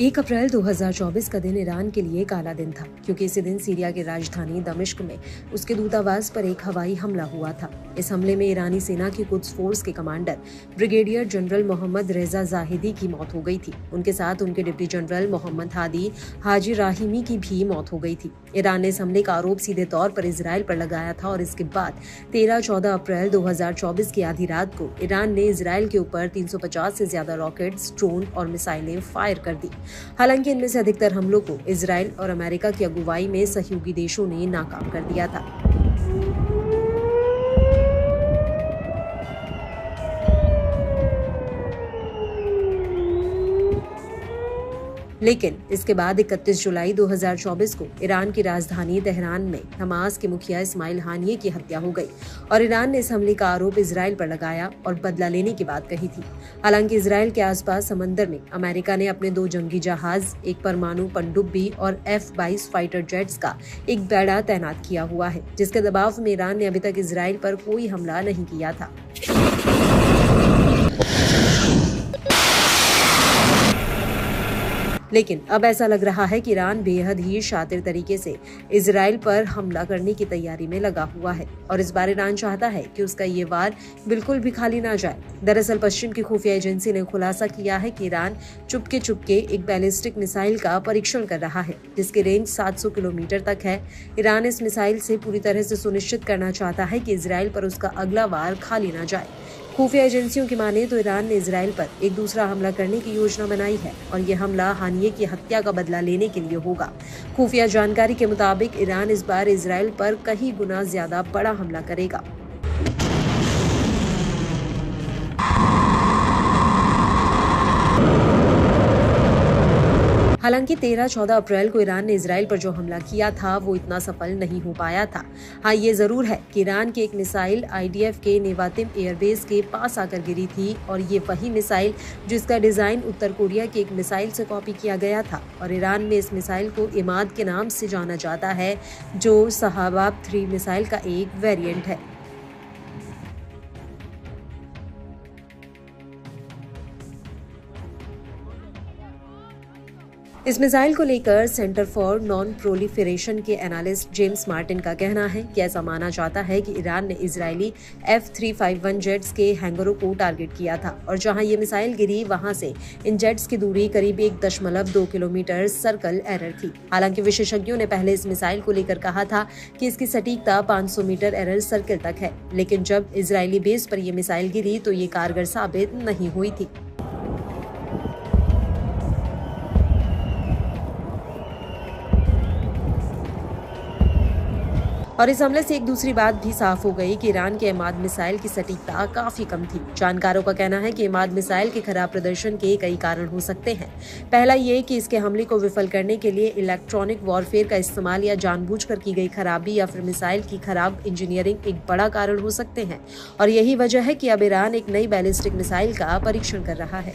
1 अप्रैल 2024 का दिन ईरान के लिए काला दिन था, क्योंकि इसी दिन सीरिया की राजधानी दमिश्क में उसके दूतावास पर एक हवाई हमला हुआ था। इस हमले में ईरानी सेना की कुद्स फोर्स के कमांडर ब्रिगेडियर जनरल मोहम्मद रेजा जाहिदी की मौत हो गई थी। उनके साथ उनके डिप्टी जनरल मोहम्मद हादी हाजी राहिमी की भी मौत हो गई थी। ईरान ने इस हमले का आरोप सीधे तौर पर इजराइल पर लगाया था और इसके बाद 13-14 अप्रैल 2024 की आधी रात को ईरान ने इजराइल के ऊपर 350 से ज्यादा रॉकेट्स, ड्रोन और मिसाइलें फायर कर दी। हालांकि इनमें से अधिकतर हमलों को इजराइल और अमेरिका की अगुवाई में सहयोगी देशों ने नाकाम कर दिया था। लेकिन इसके बाद 31 जुलाई 2024 को ईरान की राजधानी तेहरान में हमास के मुखिया इस्माइल हानिये की हत्या हो गई और ईरान ने इस हमले का आरोप इजराइल पर लगाया और बदला लेने की बात कही थी। हालांकि इजराइल के आसपास समंदर में अमेरिका ने अपने 2 जंगी जहाज, एक परमाणु पनडुब्बी और F-22 फाइटर जेट्स का एक बेड़ा तैनात किया हुआ है, जिसके दबाव में ईरान ने अभी तक इजराइल पर कोई हमला नहीं किया था। लेकिन अब ऐसा लग रहा है कि ईरान बेहद ही शातिर तरीके से इजराइल पर हमला करने की तैयारी में लगा हुआ है और इस बार ईरान चाहता है कि उसका ये वार बिल्कुल भी खाली ना जाए। दरअसल पश्चिम की खुफिया एजेंसी ने खुलासा किया है कि ईरान चुपके चुपके एक बैलिस्टिक मिसाइल का परीक्षण कर रहा है, जिसकी रेंज 700 किलोमीटर तक है। ईरान इस मिसाइल से पूरी तरह से सुनिश्चित करना चाहता है कि इजराइल पर उसका अगला वार खाली ना जाए। खुफिया एजेंसियों की माने तो ईरान ने इजराइल पर एक दूसरा हमला करने की योजना बनाई है और ये हमला हानिये की हत्या का बदला लेने के लिए होगा। खुफिया जानकारी के मुताबिक ईरान इस बार इजराइल पर कई गुना ज्यादा बड़ा हमला करेगा। हालांकि 13-14 अप्रैल को ईरान ने इजराइल पर जो हमला किया था वो इतना सफल नहीं हो पाया था। हाँ, ये जरूर है कि ईरान की एक मिसाइल IDF के नेवातिम एयरबेस के पास आकर गिरी थी और ये वही मिसाइल जिसका डिजाइन उत्तर कोरिया की एक मिसाइल से कॉपी किया गया था और ईरान में इस मिसाइल को इमाद के नाम से जाना जाता है, जो शहाबाब 3 मिसाइल का एक वेरिएंट है। इस मिसाइल को लेकर सेंटर फॉर नॉन प्रोलिफरेशन के एनालिस्ट जेम्स मार्टिन का कहना है कि ऐसा माना जाता है कि ईरान ने इजरायली F-351 जेट्स के हैंगरों को टारगेट किया था और जहां ये मिसाइल गिरी वहां से इन जेट्स की दूरी करीब 1.2 किलोमीटर सर्कल एरर थी। हालांकि विशेषज्ञों ने पहले इस मिसाइल को लेकर कहा था कि इसकी सटीकता 500 मीटर एरर सर्कल तक है, लेकिन जब इजरायली बेस पर यह मिसाइल गिरी तो ये कारगर साबित नहीं हुई थी। और इस हमले से एक दूसरी बात भी साफ हो गई कि ईरान के इमाद मिसाइल की सटीकता काफी कम थी। जानकारों का कहना है कि इमाद मिसाइल के खराब प्रदर्शन के कई कारण हो सकते हैं। पहला ये कि इसके हमले को विफल करने के लिए इलेक्ट्रॉनिक वॉरफेयर का इस्तेमाल या जानबूझकर की गई खराबी या फिर मिसाइल की खराब इंजीनियरिंग एक बड़ा कारण हो सकते हैं और यही वजह है कि अब ईरान एक नई बैलिस्टिक मिसाइल का परीक्षण कर रहा है।